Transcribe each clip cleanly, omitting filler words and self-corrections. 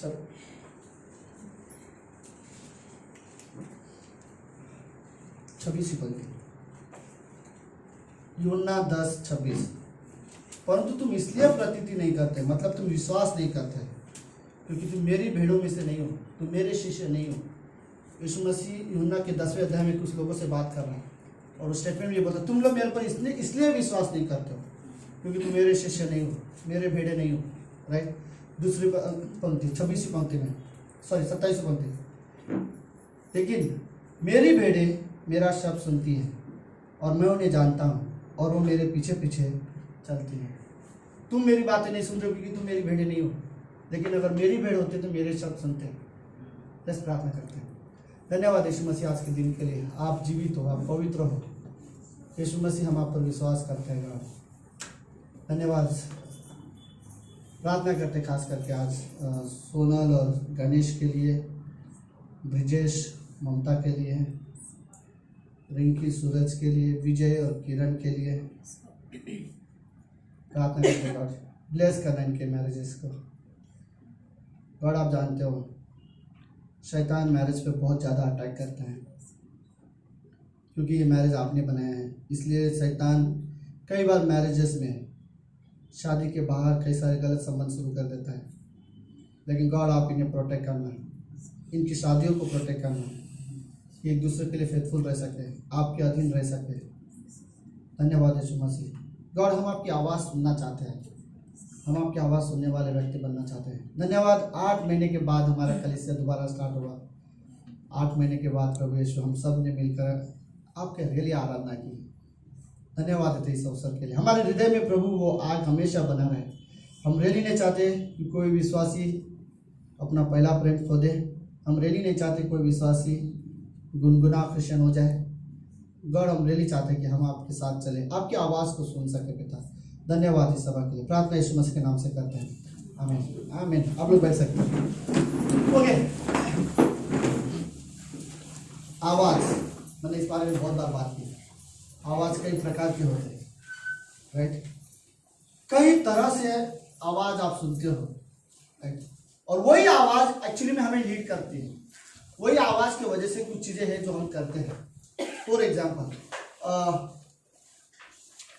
चलो 26 पंक्ति, यूहन्ना 10:26। परंतु तुम इसलिए प्रतीति नहीं करते, मतलब तुम विश्वास नहीं करते क्योंकि तुम मेरी भेड़ों में से नहीं हो, तुम मेरे शिष्य नहीं हो। यीशु मसीह यूहन्ना के 10वें अध्याय में कुछ लोगों से बात कर रहे हैं और उस स्टेटमेंट में ये बोलता, तुम लोग मेरे पर इसलिए विश्वास नहीं करते हो क्योंकि तुम मेरे शिष्य नहीं हो, मेरे भेड़े नहीं हो। राइट। दूसरी पंक्ति 26 पंक्ति में, सॉरी 27 पंक्ति, लेकिन मेरी भेड़े मेरा शब्द सुनती हैं और मैं उन्हें जानता हूँ और वो मेरे पीछे पीछे चलती हैं। तुम मेरी बातें नहीं सुन रहे हो क्योंकि तुम मेरी भेड़े नहीं हो, लेकिन अगर मेरी भेड़ होती तो मेरे शब्द सुनते हैं। बस प्रार्थना करते हैं। धन्यवाद यीशु मसीह आज के दिन के लिए। आप जीवित हो, आप पवित्र हो यीशु मसीह, हम आप पर विश्वास करते हैं। धन्यवाद। प्रार्थना करते खास करके आज सोनल और गणेश के लिए, ब्रिजेश ममता के लिए, रिंकी सूरज के लिए, विजय और किरण के लिए प्रार्थना करते गॉड ब्लेस करना इनके मैरिजेस को। गॉड आप जानते हो शैतान मैरिज पे बहुत ज़्यादा अटैक करता है क्योंकि ये मैरिज आपने बनाया है, इसलिए शैतान कई बार मैरिजेस में शादी के बाहर कई सारे गलत संबंध शुरू कर देता है। लेकिन गॉड आप इन्हें प्रोटेक्ट करना, इनकी शादियों को प्रोटेक्ट करना, कि एक दूसरे के लिए फेथफुल रह सके, आपके अधीन रह सके। धन्यवाद यीशु मसीह। गॉड हम आपकी आवाज़ सुनना चाहते हैं, हम आपकी आवाज़ सुनने वाले व्यक्ति बनना चाहते हैं। धन्यवाद। 8 महीने के बाद हमारा कलीसिया दोबारा स्टार्ट हुआ। 8 महीने के बाद प्रभु यीशु हम सब ने मिलकर आपके रियली आराधना की। धन्यवाद देते इस अवसर के लिए। हमारे हृदय में प्रभु वो आग हमेशा बना रहे। हम रियली नहीं चाहते कि कोई विश्वासी अपना पहला प्रेम खो दे। हम रियली नहीं चाहते कोई विश्वासी गुनगुना क्रिश्चियन हो जाए। गॉड हम रियली चाहते कि हम आपके साथ चले, आपकी आवाज़ को सुन सके पिता। धन्यवाद इस सभा के लिए। प्रार्थना यीशु मसीह के नाम से करते हैं, आमीन आमीन। आप लोग बैठ सकते हैं। ओके, आवाज़, मैंने इस बारे में बहुत बार बात की। आवाज़ कई प्रकार की होती है, राइट। कई तरह से आवाज़ आप सुनते हो, राइट। और वही आवाज़ एक्चुअली में हमें लीड करती है। वही आवाज़ की वजह से कुछ चीज़ें हैं जो हम करते हैं। फॉर एग्जाम्पल,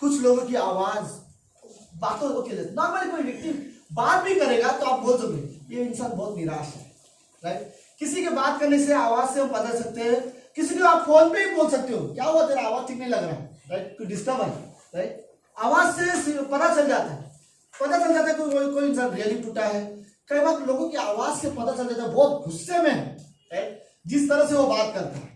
कुछ लोगों की आवाज़ बातों को के लिए, नॉर्मली कोई व्यक्ति बात भी करेगा तो आप बोल दोगे ये इंसान बहुत निराश है, राइट। किसी के बात करने से आवाज़ से हम बदल सकते हैं। किसी को आप फोन पे ही बोल सकते हो, क्या हुआ तेरा आवाज़ ठीक नहीं लग रहा है, राइट, कोई डिस्टर्ब है, राइट। आवाज़ से पता चल जाता है, कोई इंसान रियली टूटा है। कई बार लोगों की आवाज़ से पता चल जाता है बहुत गुस्से में है, राइट, जिस तरह से वो बात करता है।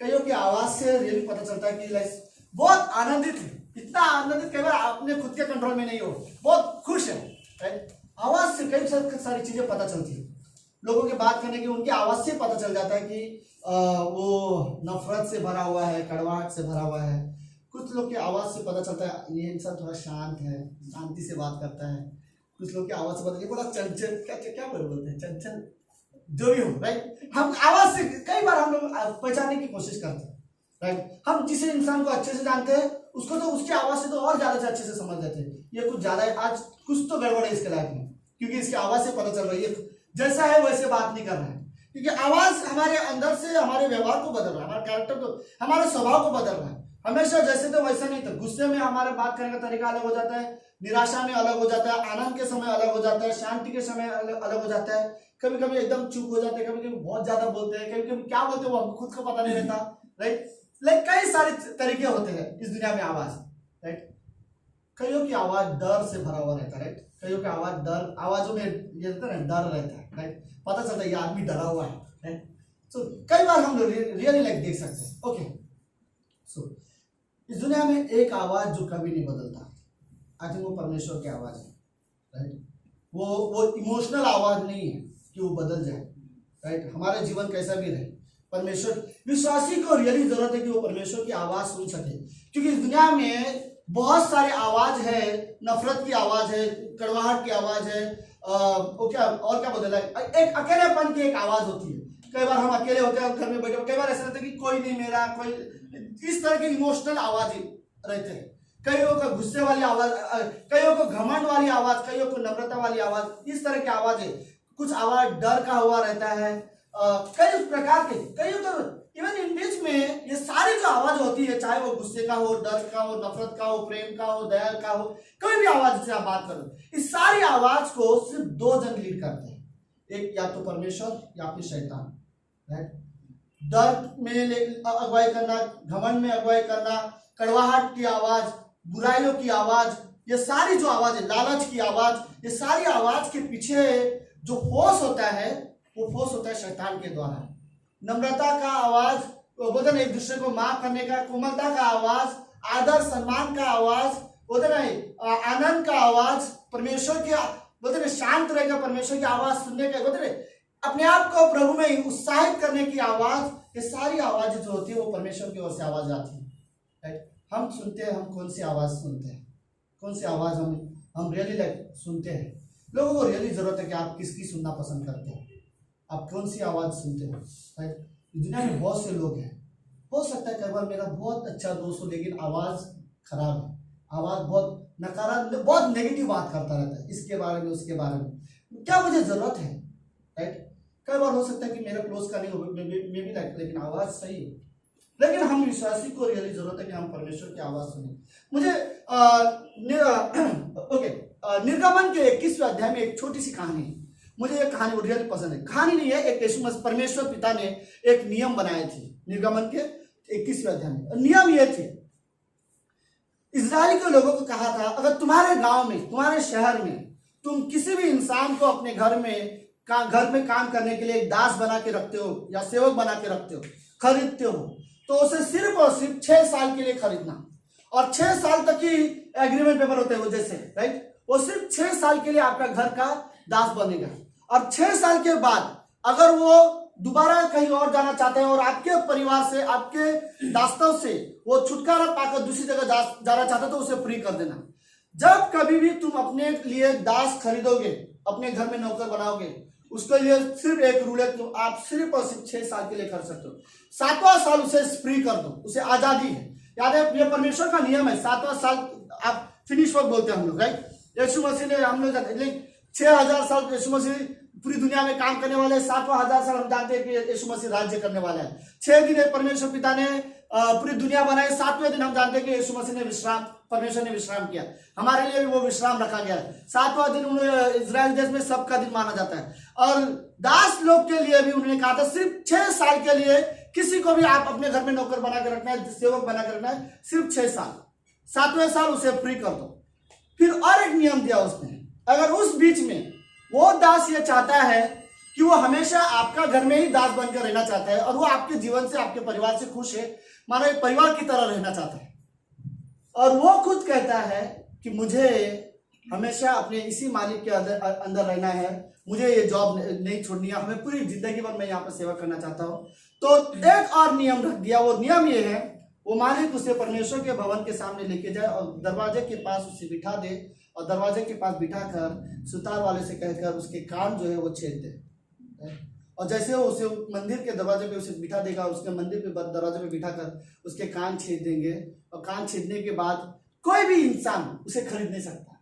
कईयों की आवाज़ से रियली पता चलता है कि लाइक बहुत आनंदित है, इतना आनंदित कई बार अपने खुद के कंट्रोल में नहीं हो, बहुत खुश है, राइट। आवाज़ से कई सारी चीज़ें पता चलती है। लोगों की बात करने की उनकी आवाज़ से पता चल जाता है कि वो नफरत से भरा हुआ है, कड़वाहट से भरा हुआ है। कुछ लोग की आवाज़ से पता चलता है ये इंसान थोड़ा शांत है, शांति से बात करता है। कुछ लोग की आवाज़ से पता, ये बड़ा चंचल, क्या बोलते हैं, चंचल जो भी हो, राइट। हम आवाज़ से कई बार हम लोग पहचानने की कोशिश करते हैं, राइट। हम जिस इंसान को अच्छे से जानते हैं उसको तो उसकी आवाज़ से तो और ज़्यादा से अच्छे से समझ जाते हैं ये कुछ ज़्यादा है, आज कुछ तो गड़बड़ है इसके लाइफ में, क्योंकि इसकी आवाज़ से पता चल रही है जैसा है वैसे बात नहीं कर रहा है। क्योंकि आवाज़ हमारे अंदर से हमारे व्यवहार को बदल रहा है, हमारे कैरेक्टर को, हमारे स्वभाव को बदल रहा है। हमेशा जैसे तो वैसा नहीं था। गुस्से में हमारे बात करने का तरीका अलग हो जाता है, निराशा में अलग हो जाता है, आनंद के समय अलग हो जाता है, शांति के समय अलग हो जाता है। कभी कभी एकदम चुप हो जाते हैं, कभी कभी बहुत ज्यादा बोलते हैं, कभी कभी क्या बोलते हैं वो हमको खुद को पता नहीं रहता, राइट। लाइक कई सारे तरीके होते हैं इस दुनिया में आवाज, राइट। कईयों की आवाज डर से भरा हुआ रहता है, राइट। कईयों की आवाज डर, आवाजों में ये रहता है डर रहता है, राइट। पता चलता है ये आदमी डरा हुआ है, राइट। सो कई बार हम रियली लाइक देख सकते हैं। ओके, सो इस दुनिया में एक आवाज जो कभी नहीं बदलता, आई थिंक वो परमेश्वर की आवाज है, राइट। वो इमोशनल आवाज नहीं है कि वो बदल जाए, राइट। हमारे जीवन कैसा भी रहे, परमेश्वर, विश्वासी को रियली जरूरत है कि वो परमेश्वर की आवाज सुन सके। क्योंकि इस दुनिया में बहुत सारे आवाज है, नफरत की आवाज है, कड़वाहट की आवाज है, वो क्या और क्या बदला है, एक अकेलेपन की एक आवाज होती है। कई बार हम अकेले होते हैं घर में बैठे, कई बार ऐसा रहता है कि कोई नहीं मेरा, कोई इस तरह की इमोशनल आवाज रहते हैं। कईयों को गुस्से वाली आवाज, कईयों को घमंड वाली आवाज, कईयों को नम्रता वाली आवाज, इस तरह की आवाज है। कुछ आवाज डर का हुआ रहता है, कई प्रकार के कई इवन इन बीच में ये सारी जो आवाज होती है, चाहे वो गुस्से का हो, डर का हो, नफरत का हो, प्रेम का हो, दया का हो, कोई भी आवाज से आप बात करो, इस सारी आवाज को सिर्फ दो जन लीड करते हैं, एक या तो परमेश्वर या फिर शैतान, राइट। डर में अगुवाई करना, घमंड में अगुवाई करना, कड़वाहट की आवाज, बुराइयों की आवाज, ये सारी जो आवाज है, लालच की आवाज, ये सारी आवाज के पीछे जो फोर्स होता है वो फोर्स होता है शैतान के द्वारा। नम्रता का आवाज, बोलते ना एक दूसरे को माफ करने का, कोमलता का आवाज, आदर सम्मान का आवाज, बोलते ना आनंद का आवाज, परमेश्वर के बोलते ना शांत रहेगा, परमेश्वर की आवाज सुनने का, बोलते ना अपने आप को प्रभु में उत्साहित करने की आवाज, ये सारी आवाज जो होती है वो परमेश्वर की ओर से आवाज आती है, राइट। हम सुनते हैं, हम कौन सी आवाज सुनते हैं, कौन सी आवाज हम रियली सुनते हैं। लोगों को रियली जरूरत है कि आप किसकी सुनना पसंद करते हो, आप कौन सी आवाज सुनते हो, राइट। दुनिया में बहुत से लोग हैं, हो सकता है कई बार मेरा बहुत अच्छा दोस्त हो लेकिन आवाज खराब है, आवाज बहुत नकारात्मक, बहुत नेगेटिव बात करता रहता है, इसके बारे में उसके बारे में, क्या मुझे जरूरत है, राइट। कई बार हो सकता है कि मेरा क्लोज का नहीं हो, मे भी लाइक, लेकिन आवाज सही है। लेकिन हम विश्वासी को रियली जरूरत है कि हम परमेश्वर की आवाज सुने। मुझे निर्गमन के 21वें अध्याय में एक छोटी सी कहानी है, मुझे ये कहानी रियली पसंद है। कहानी नहीं है, एक यीशु मसीह परमेश्वर पिता ने एक नियम बनाए थे निर्गमन के 21वें अध्याय में। नियम ये थे, इजराइल के लोगों को कहा था, अगर तुम्हारे गांव में, तुम्हारे शहर में तुम किसी भी इंसान को अपने घर में काम करने के लिए एक दास बना के रखते हो या सेवक बना के रखते हो, खरीदते हो, तो उसे सिर्फ और सिर्फ 6 साल के लिए खरीदना, और 6 साल तक ही एग्रीमेंट पेपर होते हैं वो जैसे, राइट। वो सिर्फ 6 साल के लिए आपका घर का दास बनेगा, और 6 साल के बाद अगर वो दोबारा कहीं और जाना चाहते हैं और आपके परिवार से, आपके दास्तों से वो छुटकारा पाकर दूसरी जगह जाना चाहते हैं तो उसे फ्री कर देना। जब कभी भी तुम अपने लिए दास खरीदोगे, अपने घर में नौकर बनाओगे, उसके लिए सिर्फ एक रूल है, तो आप सिर्फ और सिर्फ 6 साल के लिए कर सकते हो। 7वां साल उसे फ्री कर दो, उसे आजादी है। याद है, ये परमेश्वर का नियम है। 7वां साल आप फिनिश वर्क बोलते हैं हम लोग, राइट। यीशु मसीह ने, हम लोग 6000 साल यीशु मसीह पूरी दुनिया में काम करने वाले, 7वां 1000 साल हम जानते हैं कि यीशु मसीह राज्य करने वाला है। 6 दिन परमेश्वर पिता ने पूरी दुनिया बनाई, 7वें दिन हम जानते हैं कि यीशु मसीह ने विश्राम, परमेश्वर ने विश्राम किया, हमारे लिए भी वो विश्राम रखा गया है। 7वां दिन उन्हें इजराइल देश में सबका दिन माना जाता है, और दास लोग के लिए भी उन्होंने कहा था सिर्फ 6 साल के लिए किसी को भी आप अपने घर में नौकर बना के रखना है, सेवक बना के रखना है, सिर्फ 6 साल। 7वें साल उसे फ्री कर दो। फिर और एक नियम दिया उसने, अगर उस बीच में वो दास ये चाहता है कि वो हमेशा आपका घर में ही दास बनकर रहना चाहता है और वो आपके जीवन से, आपके परिवार से खुश है, मानो एक परिवार की तरह रहना चाहता है, और वो खुद कहता है कि मुझे हमेशा अपने इसी मालिक के अंदर रहना है, मुझे ये जॉब नहीं छोड़नी है, हमें पूरी जिंदगी भर मैं यहाँ पर सेवा करना चाहता हूँ, तो एक और नियम रख दिया। वो नियम ये है, वो मालिक उसे परमेश्वर के भवन के सामने लेके जाए और दरवाजे के पास उसे बिठा दे, और दरवाजे के पास बिठाकर सुतार वाले से कहकर उसके कान जो है वो छेद दे, और जैसे वो उसे मंदिर के दरवाजे पे उसे बिठा देगा, उसके मंदिर पे दरवाजे पे बिठाकर उसके कान छेद देंगे, और कान छेदने के बाद कोई भी इंसान उसे खरीद नहीं सकता।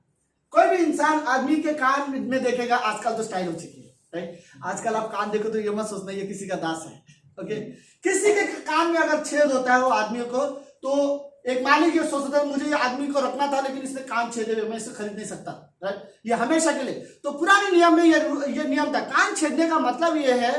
कोई भी इंसान आदमी के कान में देखेगा, आजकल तो स्टाइल हो चुकी है, राइट। आजकल आप कान देखो तो ये मत सोचना ये किसी का दास है, ओके। किसी के कान में अगर छेद होता है वो आदमी को, तो एक मालिक ये सोचता है मुझे ये आदमी को रखना था लेकिन इसने कान छेदे हुए, मैं इसे खरीद नहीं सकता, राइट। ये हमेशा के लिए, तो पुराने नियम में ये नियम था। कान छेदने का मतलब ये है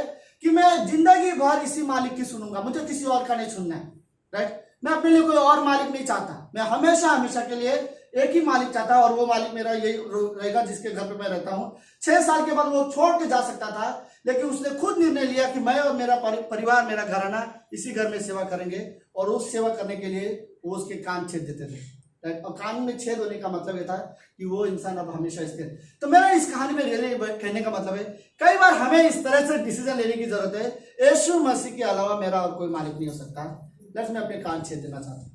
कि मैं जिंदगी भर इसी मालिक की सुनूंगा, मुझे किसी और का नहीं सुनना है, राइट। मैं अपने लिए कोई और मालिक नहीं चाहता, मैं हमेशा के लिए एक ही मालिक चाहता है, और वो मालिक मेरा यही रहेगा जिसके घर पे मैं रहता हूँ। 6 साल के बाद वो छोड़ के जा सकता था, लेकिन उसने खुद निर्णय लिया कि मैं और मेरा परिवार, मेरा घराना इसी घर में सेवा करेंगे, और उस सेवा करने के लिए वो उसके कान छेद देते थे, राइट। और कान में छेद होने का मतलब ये था कि वो इंसान अब हमेशा इसके। तो मेरा इस कहानी में रियली कहने का मतलब है, कई बार हमें इस तरह से डिसीजन लेने की जरूरत है, यीशु मसीह के अलावा मेरा और कोई मालिक नहीं हो सकता, लेकिन मैं अपने कान छेद देना चाहता हूँ,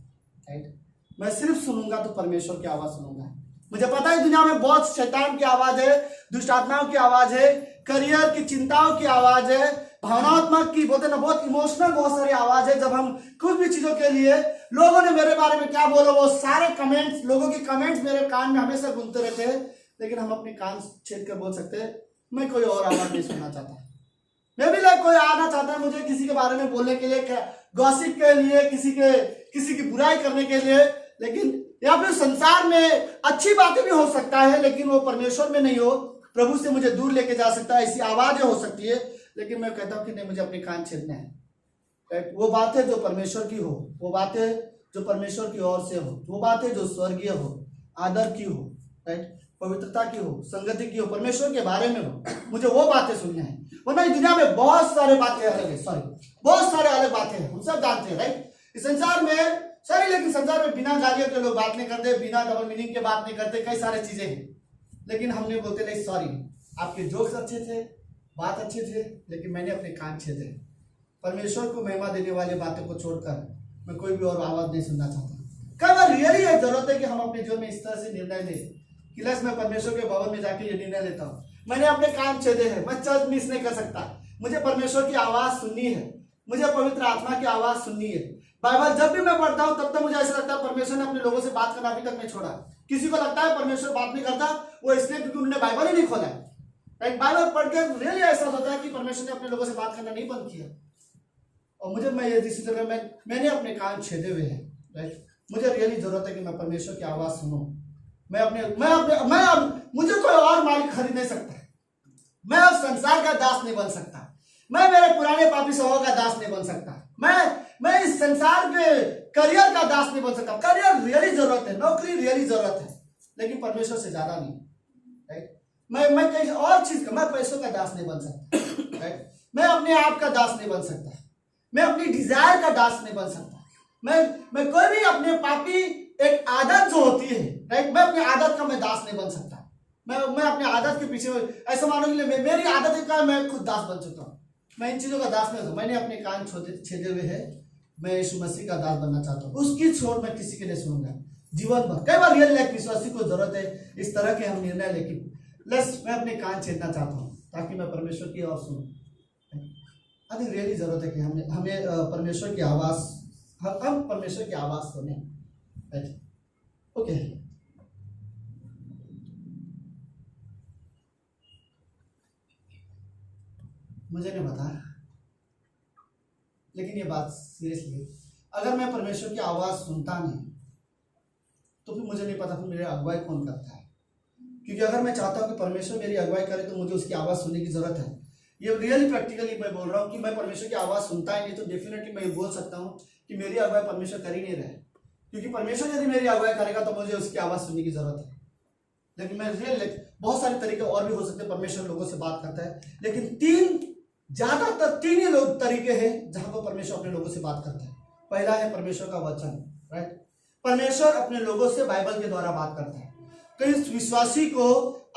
राइट। मैं सिर्फ सुनूंगा तो परमेश्वर की आवाज सुनूंगा। मुझे पता है दुनिया में बहुत शैतान की आवाज है, दुष्ट आत्माओं की आवाज है, करियर की चिंताओं की आवाज है, भावनात्मक की, बोलते ना बहुत इमोशनल बहुत सारी आवाज है। जब हम कुछ भी चीजों के लिए लोगों ने मेरे बारे में क्या बोला, वो सारे कमेंट्स, लोगों के कमेंट्स मेरे कान में हमेशा गूंजते रहते हैं, लेकिन हम अपने कान छेद कर बोल सकते हैं मैं कोई और आवाज नहीं सुनना चाहता। मैं भी लाइक कोई आना चाहता है मुझे किसी के बारे में बोलने के लिए, गॉसिप के लिए, किसी की बुराई करने के लिए, लेकिन या फिर संसार में अच्छी बातें भी हो सकता है लेकिन वो परमेश्वर में नहीं हो, प्रभु से मुझे दूर लेके जा सकता है, ऐसी आवाजें हो सकती है। लेकिन मैं कहता हूँ कि नहीं, मुझे अपने कान छेदने हैं। वो बातें जो परमेश्वर की हो, वो बातें जो परमेश्वर की ओर से हो, वो बातें जो स्वर्गीय हो, आदर की हो, राइट, पवित्रता की हो, संगति की हो, परमेश्वर के बारे में हो, मुझे वो बातें सुनना है। वरना इस दुनिया में बहुत सारे बातें अलग है, बहुत सारे अलग बातें हैं, हम सब जानते हैं, राइट। इस संसार में सही, लेकिन संसार में बिना गालियों के लोग बात नहीं करते, बिना डबल मीनिंग के बात नहीं करते, कई सारी चीजें हैं। लेकिन हमने बोलते नहीं, सॉरी, आपके जोक्स अच्छे थे, बात अच्छे थे, लेकिन मैंने अपने कान छेदे। परमेश्वर को महिमा देने वाली बातों को छोड़कर मैं कोई भी और आवाज नहीं सुनना चाहता। कई बार रियली ये जरूरत है कि हम अपने जीवन में इस तरह से निर्णय लें कि लस मैं परमेश्वर के भवन में जाके ये निर्णय लेता हूँ, मैंने अपने कान छेदे हैं, मैं चर्च मिस नहीं कर सकता, मुझे परमेश्वर की आवाज सुननी है, मुझे पवित्र आत्मा की आवाज सुननी है। बाइबल जब भी मैं पढ़ता हूँ तब तक मुझे ऐसा लगता है परमेश्वर ने अपने लोगों से बात करना अभी तक नहीं छोड़ा। किसी को लगता है परमेश्वर बात नहीं करता, वो इसलिए क्योंकि उन्होंने बाइबल ही नहीं खोला है, राइट। बाइबल पढ़ के रियली ऐसा होता है कि परमेश्वर ने अपने लोगों से बात करना नहीं बंद किया। और मैं ये इसी तरह मैंने अपने कान छेदे हुए हैं, राइट। मुझे रियली जरूरत है कि मैं परमेश्वर की आवाज सुनूं। मुझे कोई और मालिक खरीद नहीं सकता, मैं अब संसार का दास नहीं बन सकता, मैं मेरे पुराने पापी स्वभाव का दास नहीं बन सकता, मैं इस संसार के करियर का दास नहीं बन सकता। करियर रियली जरूरत है, नौकरी रियली जरूरत है, लेकिन परमेश्वर से ज्यादा नहीं, राइट। मैं कहीं और चीज का, मैं पैसों का दास नहीं बन सकता, राइट। मैं अपने आप का दास नहीं बन सकता, मैं अपनी डिजायर का दास नहीं बन सकता, मैं कोई भी अपने पापी एक आदत जो होती है, राइट, मैं अपनी आदत का मैं दास नहीं बन सकता। मैं अपनी आदत के पीछे ऐसा मानो कि मेरी आदत का मैं खुद दास बन चुका हूँ, मैं इन चीजों का दास नहीं हूँ। मैंने अपने कान छेदे हुए हैं, मैं यीशु मसीह का दास बनना चाहता हूँ, उसकी छोड़ मैं किसी के लिए सुनूंगा जीवन भर। कई बार रियल लाइफ विश्वासी को जरूरत है इस तरह के हम निर्णय, लेकिन मैं अपने कान छेदना चाहता हूँ ताकि मैं परमेश्वर की ओर सुनूं। आई थिंक रियली जरूरत है कि हमें परमेश्वर की आवाज, हम परमेश्वर की आवाज सुने, राइट। ओके, मुझे नहीं पता, लेकिन ये बात सीरियसली, अगर मैं परमेश्वर की आवाज सुनता नहीं तो फिर मुझे नहीं पता फिर मेरी अगुवाई कौन करता है। क्योंकि अगर मैं चाहता हूँ कि परमेश्वर मेरी अगुवाई करे तो मुझे उसकी आवाज सुनने की जरूरत है। ये रियली प्रैक्टिकली मैं बोल रहा हूँ कि मैं परमेश्वर की आवाज सुनता ही नहीं तो डेफिनेटली मैं ये बोल सकता हूँ कि मेरी अगुवाई परमेश्वर कर ही नहीं रहे। क्योंकि परमेश्वर यदि मेरी अगुवाई करेगा तो मुझे उसकी आवाज सुनने की जरूरत है। लेकिन मैं रियल, बहुत सारे तरीके और भी हो सकते हैं परमेश्वर लोगों से बात करता है, लेकिन ज्यादातर तीन ही तरीके हैं जहां पर परमेश्वर अपने लोगों से बात करता है। पहला है परमेश्वर का वचन, राइट। परमेश्वर अपने लोगों से बाइबल के द्वारा बात करता है। तो इस विश्वासी को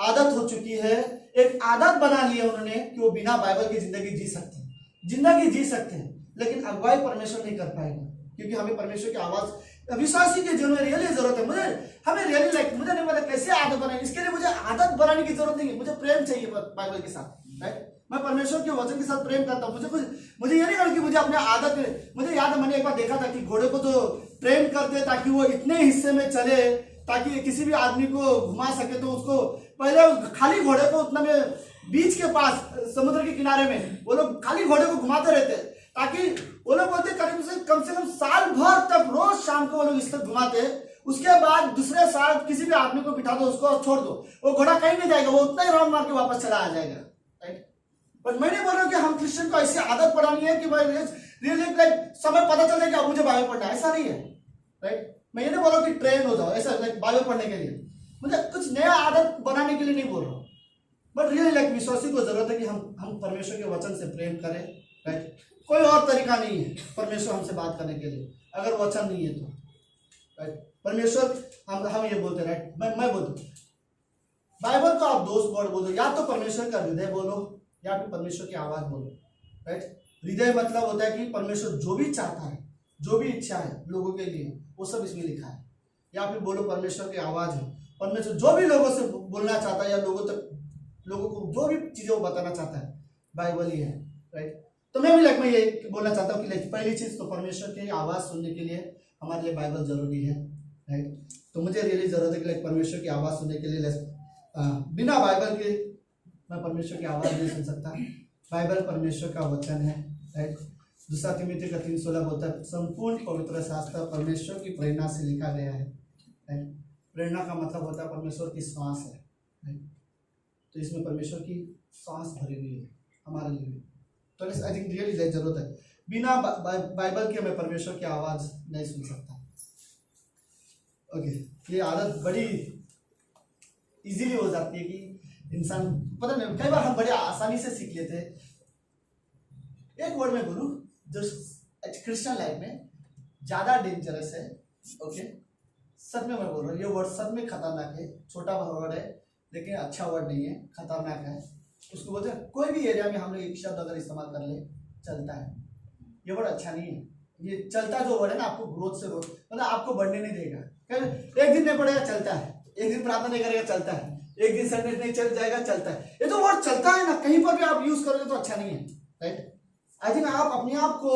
आदत हो चुकी है, एक आदत बना ली है उन्होंने कि वो बिना बाइबल की जिंदगी जी सकते हैं, लेकिन अगुवाई परमेश्वर नहीं कर पाएगा। क्योंकि हमें परमेश्वर की आवाज विश्वासी के जीवन में रियली जरूरत है। हमें रियली मुझे नहीं पता कैसे आदत बनाए, इसके लिए मुझे आदत बनाने की जरूरत नहीं है, मुझे प्रेम चाहिए बाइबल के साथ, राइट। मैं परमेश्वर के वचन के साथ प्रेम करता हूँ। मुझे ये नहीं करना कि मुझे अपने आदत, मुझे याद है मैंने एक बार देखा था कि घोड़े को तो ट्रेन करते ताकि वो इतने हिस्से में चले ताकि किसी भी आदमी को घुमा सके, तो उसको पहले खाली घोड़े को उतना में बीच के पास समुद्र के किनारे में वो लोग खाली घोड़े को घुमाते रहते ताकि वो लोग बोलते करीब से कम साल भर तक रोज शाम को वो लोग इस तरह घुमाते। उसके बाद दूसरे साल किसी भी आदमी को बिठा दो, उसको छोड़ दो, वो घोड़ा कहीं नहीं जाएगा, वो उतना ही राउंड मार के वापस चला आ जाएगा, राइट। पर मैं नहीं बोल रहा हूँ कि हम क्रिश्चियन को ऐसी आदत पड़ानी है कि भाई रियली लाइक समय पता चले कि अब मुझे बाइबल पढ़ना है, ऐसा नहीं है, राइट। मैं ये नहीं बोल रहा हूँ कि ट्रेन हो जाओ ऐसा लाइक बाइबल पढ़ने के लिए, मुझे कुछ नया आदत बनाने के लिए नहीं बोल रहा हूँ। बट रियली लाइक विश्वासी को जरूरत है कि हम परमेश्वर के वचन से प्रेम करें, राइट। कोई और तरीका नहीं है परमेश्वर हमसे बात करने के लिए, अगर वचन नहीं है तो, राइट। परमेश्वर हम ये बोलते, राइट। मैं बोलता हूँ बाइबल को आप दोस्त वर्ड बोलो, या तो परमेश्वर का हृदय बोलो या फिर परमेश्वर की आवाज बोलो, राइट। हृदय मतलब होता है कि परमेश्वर जो भी चाहता है, जो भी इच्छा है लोगों के लिए, वो सब इसमें लिखा है। या फिर बोलो परमेश्वर की आवाज है, परमेश्वर जो भी लोगों से बोलना चाहता है या लोगों को जो भी चीजें वो बताना चाहता है, बाइबल ही है, राइट। तो मैं ये बोलना चाहता हूँ कि पहली चीज तो परमेश्वर की आवाज सुनने के लिए हमारे लिए बाइबल जरूरी है, राइट। तो मुझे रियली जरूरत है कि परमेश्वर की आवाज सुनने के लिए बिना बाइबल के मैं परमेश्वर की आवाज़ नहीं सुन सकता। बाइबल परमेश्वर का वचन है, राइट। दूसरा तिमोथी का 3:16 बोलता है संपूर्ण पवित्र शास्त्र परमेश्वर की प्रेरणा से लिखा गया है, राइट। प्रेरणा का मतलब होता है परमेश्वर की सांस है, राइट। तो इसमें परमेश्वर की सांस भरी हुई है हमारे लिए। तो आई थिंक रियली जरूरत है, बिना बाइबल के मैं परमेश्वर की आवाज़ नहीं सुन सकता। ओके, ये आदत बड़ी इजीली हो जाती है कि इंसान, पता नहीं, कई बार हम बड़े आसानी से सीख लेते हैं। एक वर्ड में बोलूं जो क्रिश्चियन लाइफ में ज्यादा डेंजरस है, ओके, सच में मैं बोल रहा हूँ, ये वर्ड सच में खतरनाक है। छोटा वर्ड है लेकिन अच्छा वर्ड नहीं है, खतरनाक है। उसको बोलते हैं कोई भी एरिया में हम लोग एक शब्द अगर इस्तेमाल कर ले चलता है, ये वर्ड अच्छा नहीं है। ये चलता जो वर्ड है ना, आपको ग्रोथ से मतलब आपको बढ़ने नहीं देगा। एक दिन नहीं पड़ेगा चलता है, एक दिन प्रार्थना नहीं करेगा चलता है, एक दिन संडे नहीं चल जाएगा चलता है। ये जो वर्ड चलता है ना, कहीं पर भी आप यूज करोगे तो अच्छा नहीं है, राइट। आई थिंक आप अपने आप को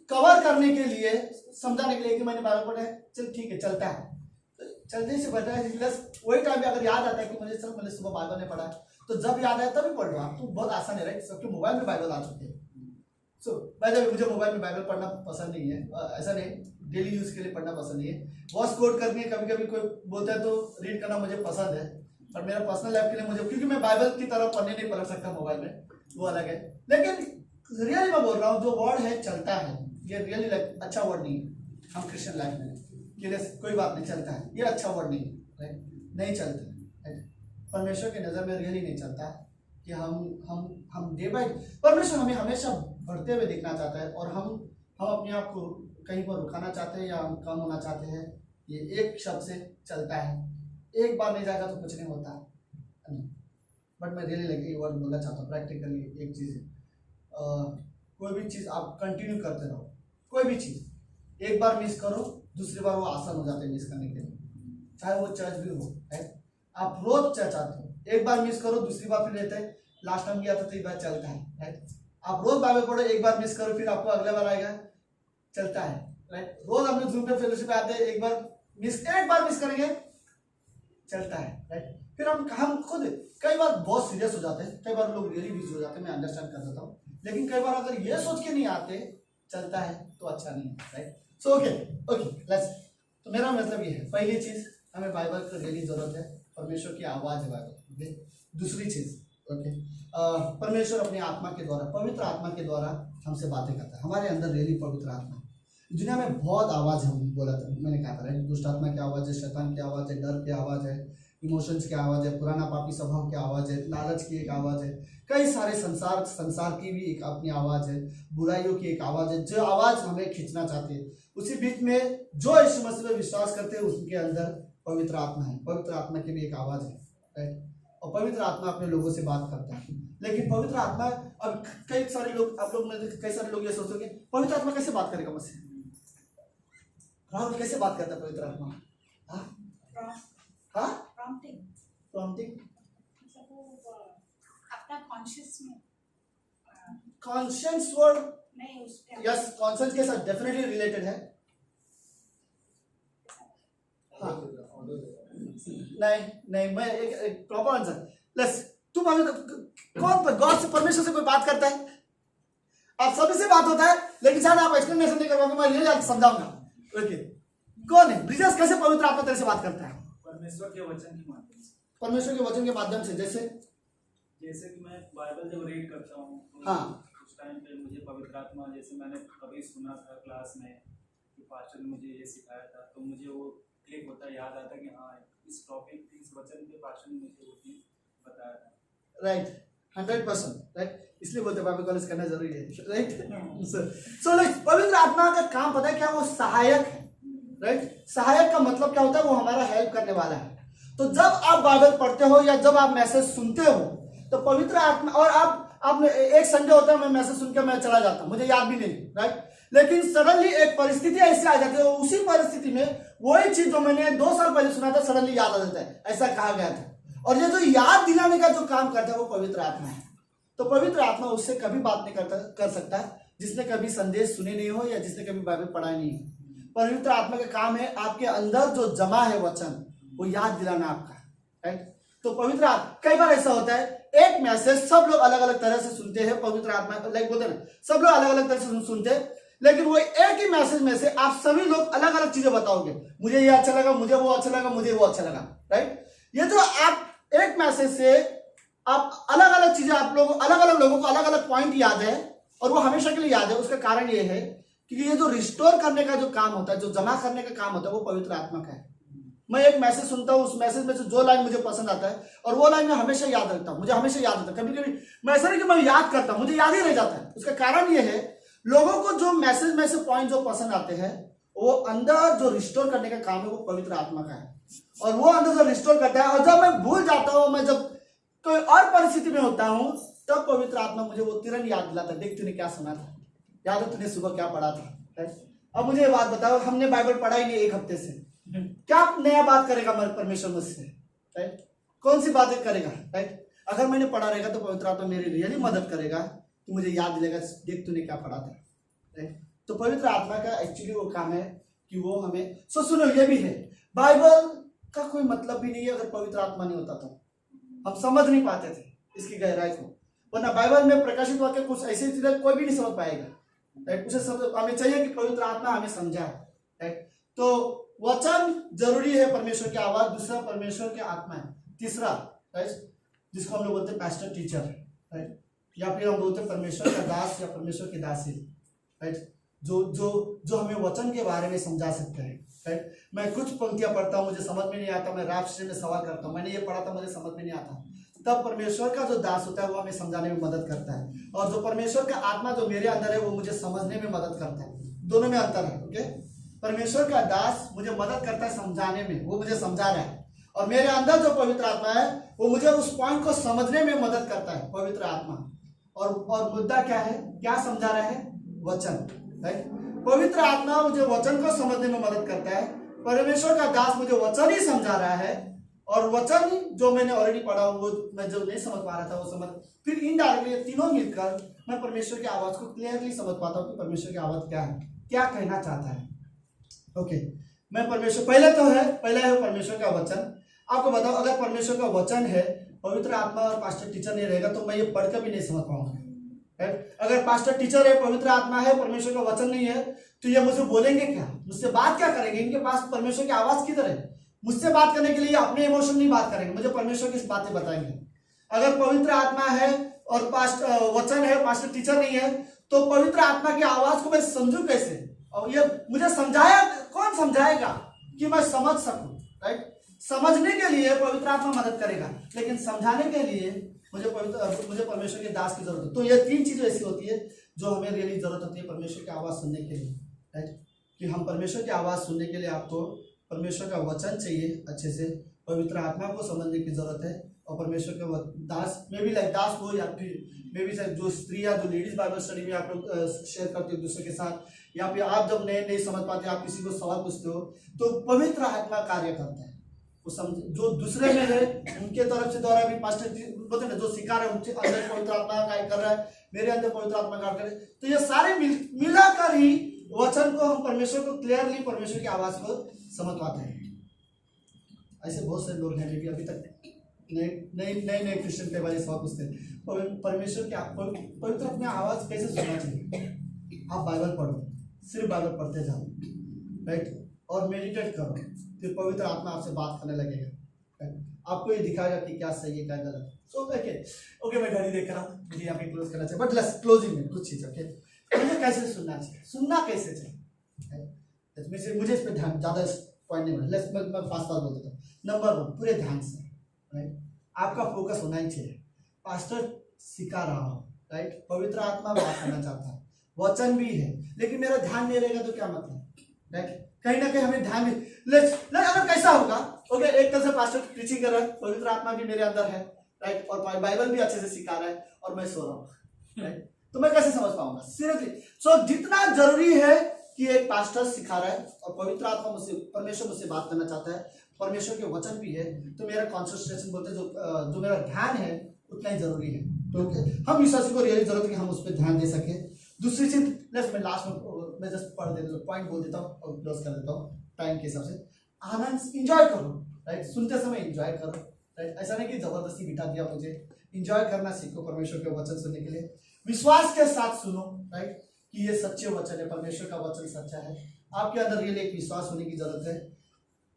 कवर करने के लिए, समझाने के लिए कि मैंने बाइबल पढ़ा है, चल ठीक है चलता है, चलने से बढ़ता है। वही टाइम अगर याद आता है कि मैंने सुबह बाइबल नहीं पढ़ा, तो जब याद आया तभी पढ़ लो आप, तो बहुत आसान है, राइट। सबके मोबाइल में बाइबल आ चुके हैं। सो मुझे मोबाइल में बाइबल पढ़ना पसंद नहीं है, ऐसा नहीं, डेली यूज के लिए पढ़ना पसंद नहीं है। वॉइस कोड करनी है, कभी कभी कोई बोलता है तो रीड करना मुझे पसंद है, पर मेरा पर्सनल लाइफ के लिए मुझे, क्योंकि मैं बाइबल की तरह पढ़ने नहीं पढ़ सकता मोबाइल में, वो अलग है। लेकिन रियली मैं बोल रहा हूँ जो वर्ड है चलता है, ये रियली अच्छा वर्ड नहीं है। हम क्रिश्चियन लाइफ में ये कोई बात नहीं, चलता है, ये अच्छा वर्ड नहीं है, राइट, नहीं चलता, राइट। परमेश्वर की नज़र में रियली नहीं चलता कि हम डे बाय, परमेश्वर हमें हमेशा बढ़ते हुए देखना चाहता है, और हम अपने आप को कहीं पर रुकाना चाहते हैं या हम कम होना चाहते हैं। ये एक शब्द से चलता है, एक बार नहीं जाएगा तो कुछ नहीं होता, बट मैं रियली लगे ये वर्ड बोलना चाहता हूँ। प्रैक्टिकली एक चीज़ है, कोई भी चीज़ आप कंटिन्यू करते रहो, कोई भी चीज़ एक बार मिस करो, दूसरी बार वो आसान हो जाता है मिस करने के लिए, चाहे वो चर्च भी हो, राइट। आप रोज चर्च आते हो, एक बार मिस करो, दूसरी बार फिर रहते हैं, लास्ट टाइम गया था तो एक बार चलता है, राइट। आप रोज बाइबल पढ़ो, एक बार मिस करो, फिर आपको अगला बार आएगा, चलता है, राइट। रोज हम लोग जूम पे फेलोशिप आते हैं, एक बार मिस करेंगे, चलता है, राइट। फिर हम खुद कई बार बहुत सीरियस हो जाते हैं, कई बार लोग रियली बिजी हो जाते हैं, मैं अंडरस्टैंड कर देता हूँ, लेकिन कई बार अगर ये सोच के नहीं आते चलता है तो अच्छा नहीं है, राइट। सो ओके लेट्स, तो मेरा मतलब ये है, पहली चीज हमें बाइबल की रियली जरूरत है, परमेश्वर की आवाज है बाइबल, ओके। दूसरी चीज, ओके, परमेश्वर अपनी आत्मा के द्वारा, पवित्र आत्मा के द्वारा हमसे बातें करता है। हमारे अंदर रियली पवित्र आत्मा, दुनिया में बहुत आवाज है, बोला था, मैंने कहा था, राइट। दुष्ट आत्मा की आवाज है, शैतान की आवाज है, डर की आवाज है, इमोशंस की आवाज है, पुराना पापी स्वभाव की आवाज है, लालच की एक आवाज है, कई सारे संसार की भी एक अपनी आवाज है, बुराइयों की एक आवाज है, जो आवाज हमें खींचना चाहती है। उसी बीच में जो यीशु मसीह में विश्वास करते हैं उसके अंदर पवित्र आत्मा है, पवित्र आत्मा की भी एक आवाज है, राइट। और पवित्र आत्मा अपने लोगों से बात करता है। लेकिन पवित्र आत्मा, अब कई सारे लोग, आप लोग में कई सारे लोग ये सोचते हैं पवित्र आत्मा कैसे बात करेगा मुझसे, राहुल कैसे बात करता है पवित्र आत्मा, प्रॉम्प्टिंग अपना कॉन्शियस में, कॉन्शियस वर्ड, नहीं उसके, यस, कॉन्शियस के साथ डेफिनेटली रिलेटेड है। हाँ, नहीं, मैं एक प्रॉपर आंसर, लेट्स, तुम हमें कौन गॉड से, परमेश्वर से कोई बात करता है, आप सभी से बात होता है, लेकिन शायद आप एक्सप्लेनेशन नहीं करवाओगे, मैं ये आज समझाऊंगा, ओके। कौन है ब्रिजेश, कैसे पवित्र आत्मा तेरे से बात करता है? परमेश्वर के वचन के माध्यम से, परमेश्वर के वचन के माध्यम से, जैसे कि मैं बाइबल जब रीड करता हूँ तो हाँ, उस टाइम पे मुझे पवित्र आत्मा, जैसे मैंने कभी सुना था क्लास में कि पास्टर ने मुझे ये सिखाया था, तो मुझे वो क्लिक होता है, याद आता है कि हाँ इस टॉपिक, इस वचन पे पास्टर ने मुझे वो चीज बताया था, राइट, 100%, राइट। इसलिए बोलते बाइबल कॉलेज करना जरूरी है, राइट। सो पवित्र आत्मा का काम पता है क्या, वो सहायक है, राइट। सहायक का मतलब क्या होता है, वो हमारा हेल्प करने वाला है। तो जब आप बाइबल पढ़ते हो या जब आप मैसेज सुनते हो तो पवित्र आत्मा, और आपने एक संडे होता है मैं मैसेज सुन के मैं चला जाता हूं, मुझे याद भी नहीं, राइट। लेकिन सडनली एक परिस्थिति ऐसी आ जाती है, उसी परिस्थिति में वही चीज जो मैंने 2 साल पहले सुना था सडनली याद आ जाता है, ऐसा कहा गया था। और ये जो याद दिलाने का जो काम करता है वो पवित्र आत्मा है। तो पवित्र आत्मा उससे कभी बात नहीं कर सकता जिसने कभी संदेश सुने नहीं हो या जिसने कभी बाइबल पढ़ा नहीं हो। पवित्र आत्मा का काम है आपके अंदर जो जमा है वचन, वो याद दिलाना आपका, राइट। तो पवित्र आत्मा, कई बार ऐसा होता है एक मैसेज सब लोग अलग अलग तरह से सुनते हैं, पवित्र आत्मा लाइक बोलते हैं ना, सब लोग अलग अलग तरह से सुनते हैं, लेकिन वो एक ही मैसेज में से आप सभी लोग अलग अलग चीजें बताओगे, मुझे ये अच्छा लगा, मुझे वो अच्छा लगा, मुझे वो अच्छा लगा, राइट। ये जो आप एक मैसेज से आप अलग अलग चीजें, आप लोग अलग अलग लोगों को अलग अलग पॉइंट याद है और वो हमेशा के लिए याद है, उसका कारण ये है कि ये जो रिस्टोर करने का जो काम होता है, जो जमा करने का काम होता है, वो पवित्र आत्मा का है। मैं एक मैसेज सुनता हूँ, उस मैसेज में से जो लाइन मुझे पसंद आता है और वो लाइन मैं हमेशा याद रखता हूँ, मुझे हमेशा याद रहता है। कभी कभी मैं ऐसा नहीं कि मैं याद करता हूँ, मुझे याद ही रह जाता है। उसका कारण ये है, लोगों को जो मैसेज में से पॉइंट जो पसंद आते हैं, वो अंदर जो रिस्टोर करने का काम है वो पवित्र आत्मा का है, और वो अंदर जो रिस्टोर करता है। और जब मैं भूल जाता हूँ, मैं जब कोई और परिस्थिति में होता हूँ, तब पवित्र आत्मा मुझे वो तुरंत याद दिलाता है, देख तूने क्या सुना था, याद है तूने सुबह क्या पढ़ा था। अब मुझे ये बात बताओ, हमने बाइबल पढ़ा ही नहीं एक हफ्ते से, क्या नया बात करेगा परमेश्वर मुझसे, राइट? कौन सी बातें करेगा, राइट? अगर मैंने पढ़ा रहेगा तो पवित्र आत्मा मेरे लिए मदद करेगा कि मुझे याद दिलेगा, देख तूने क्या पढ़ा था, राइट? तो पवित्र आत्मा का एक्चुअली वो काम है कि वो हमें सुनो, ये भी है, बाइबल का कोई मतलब भी नहीं है अगर पवित्र आत्मा नहीं होता तो हम समझ नहीं पाते थे इसकी गहराई को, वरना बाइबल में प्रकाशित वाक्य कुछ ऐसी चीजें कोई भी नहीं समझ पाएगा, राइट? उसे समझ हमें चाहिए कि पवित्र आत्मा हमें समझाए, राइट? तो वचन जरूरी है, परमेश्वर की आवाज, दूसरा परमेश्वर की आत्मा है, तीसरा, राइट, जिसको हम लोग बोलते हैं पास्टर टीचर, राइट? या फिर हम बोलते हैं परमेश्वर का दास या परमेश्वर की दासी, राइट? जो जो जो हमें वचन के बारे में समझा सकते हैं, राइट? मैं कुछ पंक्तियां पढ़ता हूँ, मुझे समझ में नहीं आता, मैं राष्ट्र में सवाल करता हूँ, मैंने ये पढ़ा था, मुझे समझ में नहीं आता, तब परमेश्वर का जो दास होता है वो हमें समझाने में मदद करता है, और जो परमेश्वर का आत्मा जो मेरे अंदर है वो मुझे समझने में मदद करता है। दोनों में अंतर है, ओके? परमेश्वर का दास मुझे मदद करता है समझाने में, वो मुझे समझा रहा है, और मेरे अंदर जो पवित्र आत्मा है वो मुझे उस पॉइंट को समझने में मदद करता है, पवित्र आत्मा। और मुद्दा क्या है, क्या समझा रहा है? वचन, राइट? पवित्र आत्मा मुझे वचन को समझने में मदद करता है, परमेश्वर का दास मुझे वचन ही समझा रहा है, और वचन जो मैंने ऑलरेडी पढ़ा वो मैं जो नहीं समझ पा रहा था वो समझ, फिर इनडायरेक्टली तीनों मिलकर मैं परमेश्वर की आवाज को क्लियरली समझ पाता हूँ कि परमेश्वर की आवाज क्या है, क्या कहना चाहता है। ओके, मैं परमेश्वर, पहला है परमेश्वर का वचन। आपको बताओ, अगर परमेश्वर का वचन है, पवित्र आत्मा और पास्टर टीचर नहीं रहेगा तो मैं ये पढ़कर भी नहीं समझ पाऊंगा, राइट? अगर पास्टर टीचर है, पवित्र आत्मा है, परमेश्वर का वचन नहीं है, तो ये मुझे बोलेंगे क्या, मुझसे बात क्या करेंगे? इनके पास परमेश्वर की आवाज किधर है? मुझसे बात करने के लिए अपने इमोशन नहीं बात करेंगे, मुझे परमेश्वर की बातें बताएंगे। अगर पवित्र आत्मा है और वचन है, पास्टर टीचर नहीं है, तो पवित्र आत्मा की आवाज को मैं समझूं कैसे? और ये मुझे समझाया, कौन समझाएगा कि मैं समझ सकूं, राइट? समझने के लिए पवित्र आत्मा मदद करेगा, लेकिन समझाने के लिए मुझे परमेश्वर के दास की जरूरत है। तो ये तीन चीजें ऐसी होती है जो हमें रियली जरूरत होती है परमेश्वर की आवाज सुनने के लिए, राइट? कि हम परमेश्वर की आवाज सुनने के लिए आपको परमेश्वर का वचन चाहिए अच्छे से, पवित्र आत्मा को समझने की जरूरत है, और परमेश्वर के दास में भी लाइक दास हो, या फिर मे भी जो स्त्री या जो लेडीज बाइबल स्टडी में आप लोग शेयर करते हो दूसरे के साथ, या फिर आप जब नहीं समझ पाते, आप किसी को सवाल पूछते हो, तो पवित्र आत्मा कार्य करता है, वो समझ, जो दूसरे में है उनके तरफ से द्वारा भी पास्टर बोलते हैं जो सिखा रहे हैं उनके अंदर पवित्र आत्मा कार्य कर रहा है, मेरे अंदर पवित्र आत्मा कार्य कर रहा है, तो ये सारे मिलाकर ही वचन को, हम परमेश्वर को क्लियरली परमेश्वर की आवाज को समझ पाते हैं। ऐसे बहुत सारे लोग हैं जो अभी तक नए क्रिश्चियन के बारे में सवाल पूछते हैं, परमेश्वर की पवित्र अपनी आवाज कैसे सुनना चाहिए? आप बाइबल पढ़ो, सिर्फ बाइबल पढ़ते जाओ, राइट? और मेडिटेट करो, फिर पवित्र आत्मा आपसे बात करने लगेगा, राइट? आपको ये दिखाएगा कि क्या सही है क्या गलत। सो ओके, मैं घड़ी देख रहा हूँ, मुझे यहाँ पे क्लोज करना चाहिए, बट लेट्स क्लोजिंग में कुछ चीज, ओके? मुझे कैसे सुनना चाहिए, सुनना कैसे चाहिए, मुझे इस पर ध्यान ज्यादा पॉइंट नहीं बना, लेट्स मैं फास्ट बोल देता हूँ। नंबर 1, पूरे ध्यान से, राइट? आपका फोकस होना ही चाहिए, पास्टर सिखा रहा हो, राइट? पवित्र आत्मा बात करना चाहता है, वचन भी है, लेकिन मेरा ध्यान नहीं रहेगा तो क्या मतलब, राइट? कहीं ना कहीं हमें ध्यान भी अगर कैसा होगा, ओके, एक तरह से पास्टर प्रीचिंग कर रहा है, पवित्र आत्मा भी मेरे अंदर है, राइट? और बाइबल भी अच्छे से सिखा रहा है, और मैं सो रहा हूँ, राइट? तो मैं कैसे समझ पाऊंगा? सीरियसली, सो जितना जरूरी है कि एक पास्टर सिखा रहा है और पवित्र आत्मा मुझसे, परमेश्वर मुझसे बात करना चाहता है, परमेश्वर के वचन भी है, तो मेरा कॉन्सेंट्रेशन बोलते हैं, जो मेरा ध्यान है उतना ही जरूरी है। तो हम विश्वासी को रियली जरूरत है कि हम उस पर ध्यान दे सके। दूसरी चीज, मैं लास्ट में मैं जस्ट पढ़ देता हूँ, पॉइंट बोल देता हूँ और क्लोज कर देता हूँ टाइम के हिसाब से। आनंद, इंजॉय करो, राइट? सुनते समय इंजॉय करो, राइट? ऐसा नहीं कि जबरदस्ती बिठा दिया मुझे। इंजॉय करना सीखो परमेश्वर के वचन सुनने के लिए, विश्वास के साथ सुनो, राइट? कि ये सच्चे वचन है, परमेश्वर का वचन सच्चा है। आपके अंदर रियली एक विश्वास होने की जरूरत है,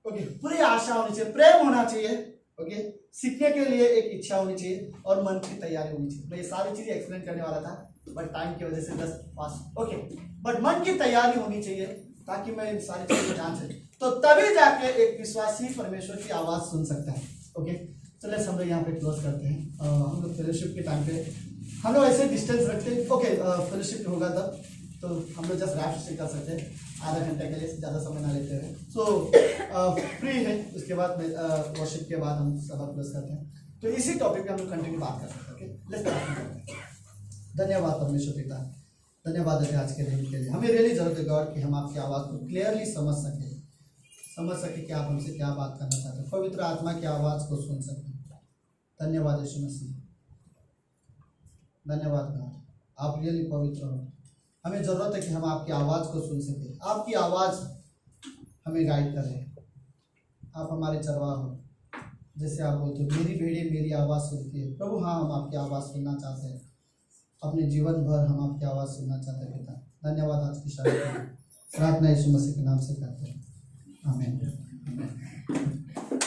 ओके? पूरी आशा होनी चाहिए, प्रेम होना चाहिए, ओके? सीखने के लिए एक इच्छा होनी चाहिए और मन की तैयारी होनी चाहिए। मैं ये सारी चीजें एक्सप्लेन करने वाला था बट टाइम की वजह से जस्ट पास, ओके? बट मन की तैयारी होनी चाहिए ताकि मैं इन सारी चीजों को जान सके, तो तभी जाके एक विश्वासी परमेश्वर की आवाज सुन सकता है, ओके? चलिए हम लोग यहाँ पे क्लोज करते हैं। हम लोग फेलोशिप के टाइम पे हम लोग ऐसे डिस्टेंस रखते हैं, ओके? फेलोशिप होगा तब तो हम लोग जस्ट रैप कर सकते हैं आधा घंटे के लिए, ज़्यादा समय ना लेते हैं। सो फ्री है, उसके बाद में वर्शिप के बाद हम सभा क्लोज करते हैं। तो इसी टॉपिक पे हम लोग कंटिन्यू बात कर सकते हैं, ओके? Let's start. धन्यवाद परमेश्वर पिता, धन्यवाद है आज के दिन के लिए। हमें रियली जरूरत है गॉड कि हम आपकी आवाज़ को क्लियरली समझ सके कि आप हमसे क्या बात करना चाहते हैं, पवित्र आत्मा की आवाज़ को सुन सकें। धन्यवाद यीशु मसीह, धन्यवाद गॉड, आप रियली पवित्र हो। हमें ज़रूरत है कि हम आपकी आवाज़ को सुन सकें, आपकी आवाज़ हमें गाइड करे। आप हमारे चरवाह हो, जैसे आप बोलते हो मेरी भेड़ें मेरी आवाज़ सुनती है। प्रभु हाँ, हम आपकी आवाज़ सुनना चाहते हैं, अपने जीवन भर हम आपकी आवाज़ सुनना चाहते हैं पिता। धन्यवाद आज की शादी प्रार्थना यीशु मसीह के नाम से करते हैं, आमीन।